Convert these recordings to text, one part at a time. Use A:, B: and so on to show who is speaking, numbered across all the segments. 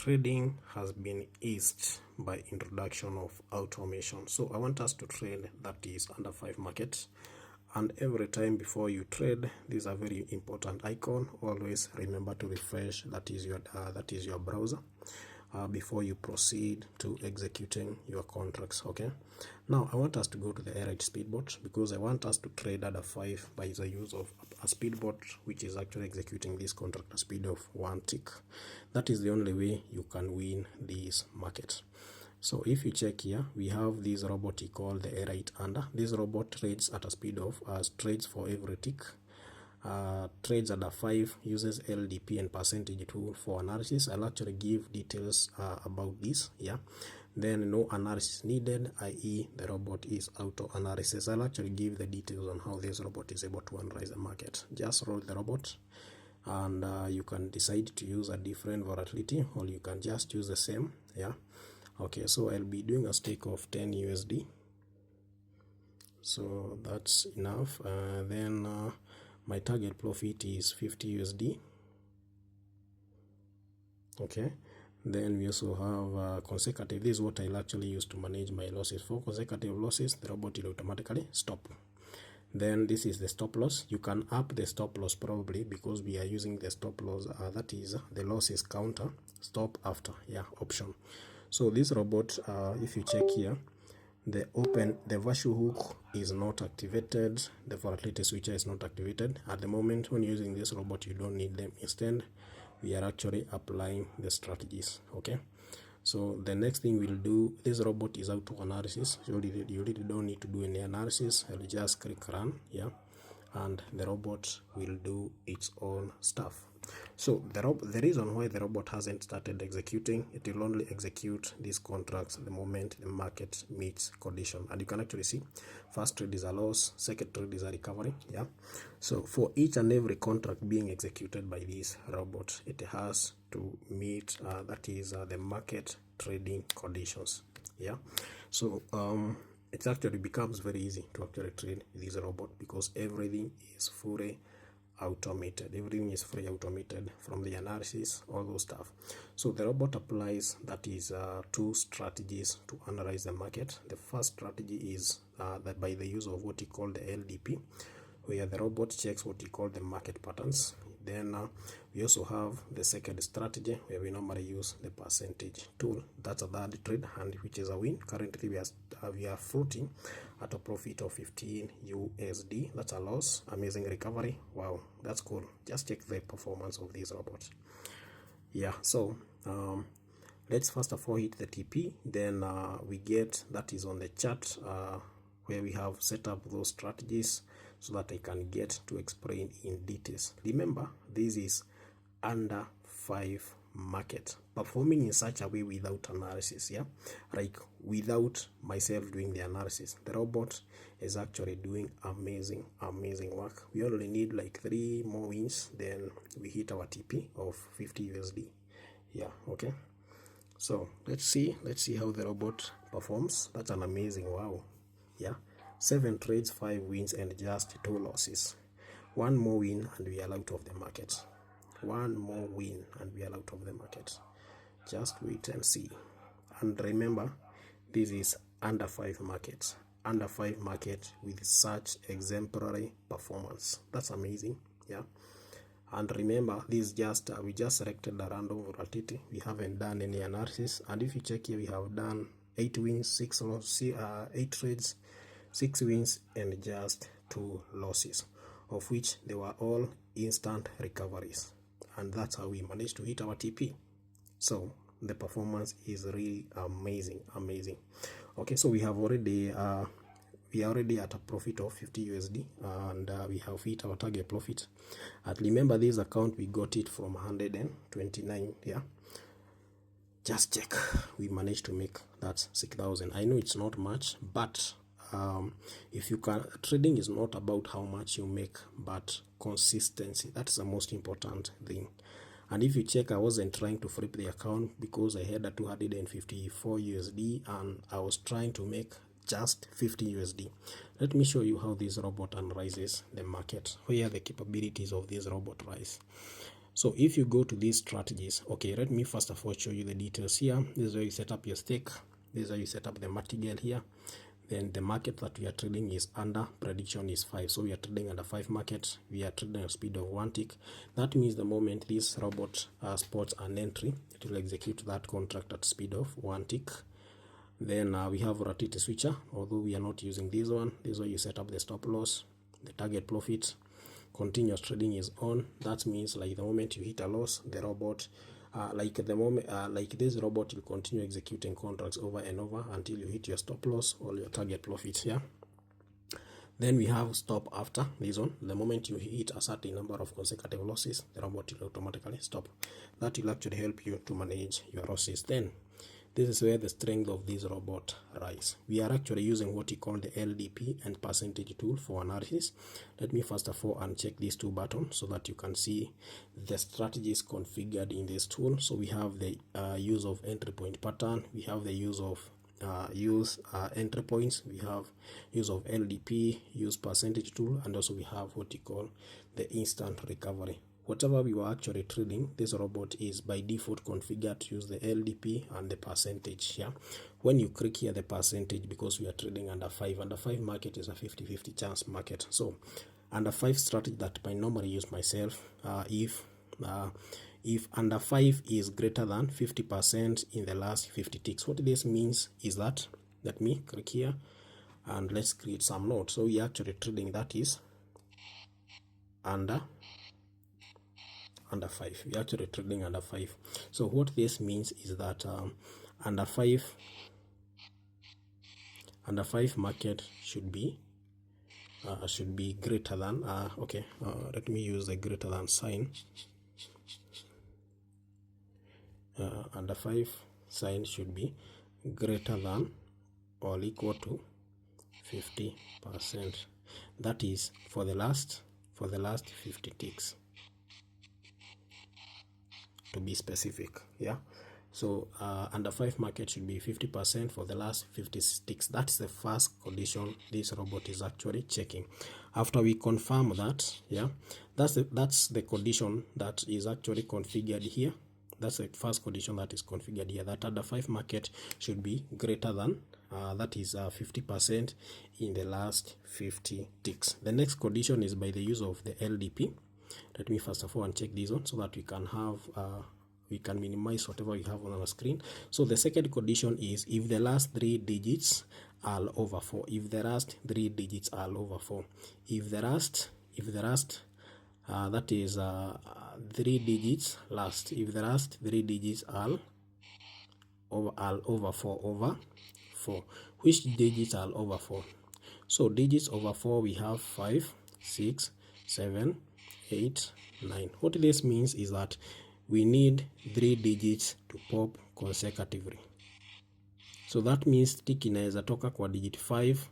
A: trading has been eased by introduction of automation. So I want us to trade that is under 5 markets, and every time before you trade, this is a very important icon. Always remember to refresh that is your browser before you proceed to executing your contracts. Okay, now I want us to go to the airite speedboat because I want us to trade under 5 by the use of a speedboat, which is actually executing this contract at a speed of 1 tick. That is the only way you can win this market. So if you check here, we have this robot called the airite under. This robot trades at a speed of trades for every tick. Trades under 5, uses LDP and percentage tool for analysis. I'll actually give details about this. Yeah, then no analysis needed, i.e. the robot is auto analysis. I'll actually give the details on how this robot is able to analyze the market. Just roll the robot, and you can decide to use a different volatility, or you can just use the same. Yeah, okay, so I'll be doing a stake of 10 USD, so that's enough. Then my target profit is 50 USD. Okay, then we also have consecutive. This is what I'll actually use to manage my losses. For consecutive losses, the robot will automatically stop. Then this is the stop loss. You can up the stop loss probably because we are using the stop loss, that is the losses counter stop after, yeah, option. So this robot, if you check here, the virtual hook is not activated, the volatility switcher is not activated at the moment. When using this robot, you don't need them. Instead, we are actually applying the strategies. Okay, so the next thing we'll do, this robot is auto analysis. You really don't need to do any analysis. I'll just click run, yeah, and the robot will do its own stuff. So the reason why the robot hasn't started executing, it will only execute these contracts the moment the market meets condition. And you can actually see first trade is a loss, second trade is a recovery. Yeah, so for each and every contract being executed by this robot, it has to meet that is the market trading conditions. Yeah, so it actually becomes very easy to actually trade this robot because everything is fully automated. Everything is fully automated, from the analysis, all those stuff. So the robot applies, that is 2 strategies to analyze the market. The first strategy is that by the use of what you call the LDP, where the robot checks what you call the market patterns. Then we also have the second strategy where we normally use the percentage tool. That's a third trade hand, which is a win. Currently we are floating at a profit of 15 USD. That's a loss. Amazing recovery. Wow, that's cool. Just check the performance of these robots. Yeah, so let's first of all hit the TP. Then we get that is on the chart where we have set up those strategies so that I can get to explain in details. Remember, this is under 5 market, performing in such a way without analysis. Yeah, like without myself doing the analysis, the robot is actually doing amazing work. We only need like 3 more wins, then we hit our TP of 50 USD. Yeah, okay, so let's see how the robot performs. That's an amazing, wow. Yeah, 7 trades, 5 wins, and just 2 losses. 1 more win and we are out of the market. 1 more win and we are out of the market. Just wait and see. And remember, this is under 5 markets. Under 5 market with such exemplary performance. That's amazing. Yeah. And remember, this just we just selected a random volatility. We haven't done any analysis. And if you check here, we have done 8 wins, 6 losses, 8 trades, 6 wins, and just 2 losses, of which they were all instant recoveries. And that's how we managed to hit our TP. So the performance is really amazing. Okay, so we have already we are already at a profit of 50 USD, and we have hit our target profit. And remember, this account we got it from 129. Yeah, just check, we managed to make that 6,000. I know it's not much, but if you can, trading is not about how much you make, but consistency. That's the most important thing. And if you check, I wasn't trying to flip the account because I had a 254 USD and I was trying to make just 50 USD. Let me show you how this robot analyzes the market, where the capabilities of this robot rise. So if you go to these strategies, okay, let me first of all show you the details here. This is where you set up your stake. This is how you set up the martingale here. Then the market that we are trading is under, prediction is 5. So we are trading under 5 market. We are trading at speed of 1 tick. That means the moment this robot spots an entry, it will execute that contract at speed of 1 tick. Then we have volatility switcher, although we are not using this one. This is where you set up the stop loss, the target profit. Continuous trading is on. That means like the moment you hit a loss, the robot like this robot will continue executing contracts over and over until you hit your stop loss or your target profit. Yeah. Then we have stop after this one. The moment you hit a certain number of consecutive losses, the robot will automatically stop. That will actually help you to manage your losses. Then this is where the strength of this robot rise. We are actually using what we call the LDP and percentage tool for analysis. Let me first of all uncheck these two buttons so that you can see the strategies configured in this tool. So we have the use of entry point pattern. We have the use of entry points. We have use of LDP, use percentage tool, and also we have what we call the instant recovery. Whatever we were actually trading, this robot is by default configured to use the LDP and the percentage here. When you click here the percentage, because we are trading under 5 market is a 50-50 chance market. So under 5 strategy that I normally use myself, if under 5 is greater than 50% in the last 50 ticks, what this means is that, let me click here and let's create some notes. So we are actually trading that is under 5. We are actually trading under 5. So what this means is that under 5 market should be greater than let me use the greater than sign. Under 5 sign should be greater than or equal to 50%. That is for the last 50 ticks, to be specific. Yeah. So under 5 market should be 50% for the last 50 ticks. That's the first condition this robot is actually checking. After we confirm that, yeah, that's the condition that is actually configured here. That's the first condition that is configured here, that under 5 market should be greater than that is 50% in the last 50 ticks. The next condition is by the use of the LDP. Let me first of all uncheck this one so that we can have we can minimize whatever we have on our screen. So the second condition is if the last 3 digits are over 4. If the last 3 digits are over 4. If the last that is 3 digits last. If the last 3 digits are over 4, which digits are over 4? So digits over 4 we have 5, 6, 7, 8, 9. What this means is that we need 3 digits to pop consecutively. So that means tick inaweza toka kwa digit 5,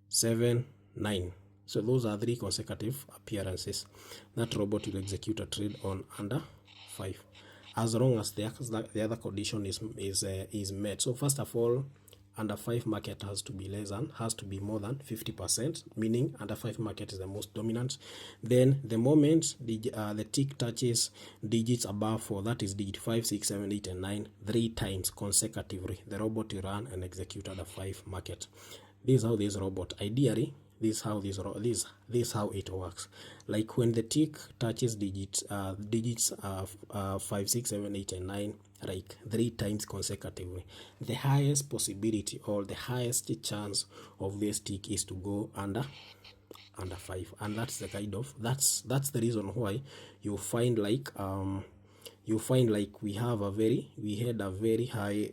A: 7, 9. So those are 3 consecutive appearances. That robot will execute a trade on under 5, as long as the other condition is met. So first of all, under 5 market has to be more than 50%, meaning under 5 market is the most dominant. Then the moment the tick touches digits above 4, that is digit 5, 6, 7, 8, and 9, 3 times consecutively, the robot will run and execute under 5 market. This is how this robot, ideally, this is how it works. Like when the tick touches digits 5, 6, 7, 8, and 9, like 3 times consecutively, the highest possibility or the highest chance of this tick is to go under 5, and that's the kind of that's the reason why you find like we had a very high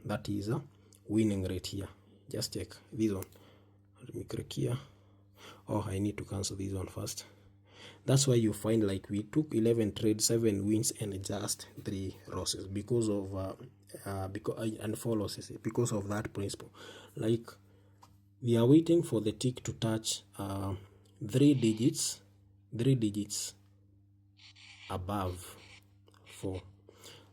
A: that is a winning rate here. Just check this one. Let me click here. Oh, I need to cancel this one first. That's why you find like we took 11 trades, 7 wins, and just 3 losses because of and 4 losses because of that principle. Like we are waiting for the tick to touch 3 digits above 4.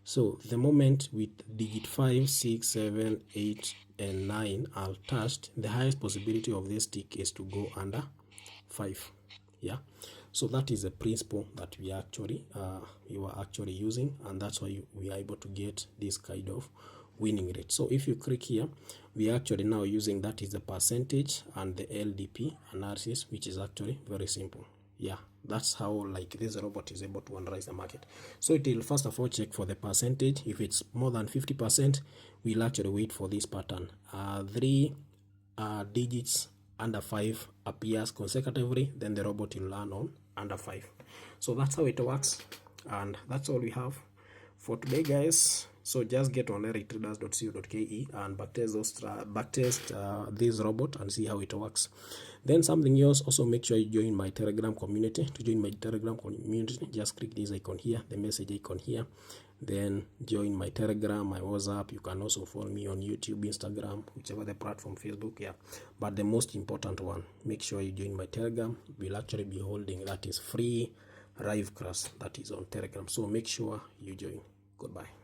A: So the moment with digit 5, 6, 7, 8, and 9 are touched, the highest possibility of this tick is to go under 5. Yeah. So that is the principle that we were actually using, and that's why we are able to get this kind of winning rate. So if you click here, we are actually now using that is the percentage and the LDP analysis, which is actually very simple. Yeah, that's how like this robot is able to analyze the market. So it will first of all check for the percentage. If it's more than 50%, we'll actually wait for this pattern. 3 digits under 5 appears consecutively, then the robot will learn on under 5. So that's how it works, and that's all we have for today, guys. So just get on eritraders.co.ke and backtest this robot and see how it works. Then something else, also make sure you join my Telegram community. To join my Telegram community, just click this icon here, the message icon here, then join my Telegram, my WhatsApp. You can also follow me on YouTube, Instagram, whichever the platform, Facebook, yeah. But the most important one, make sure you join my Telegram. We'll actually be holding that is free live class that is on Telegram. So make sure you join. Goodbye.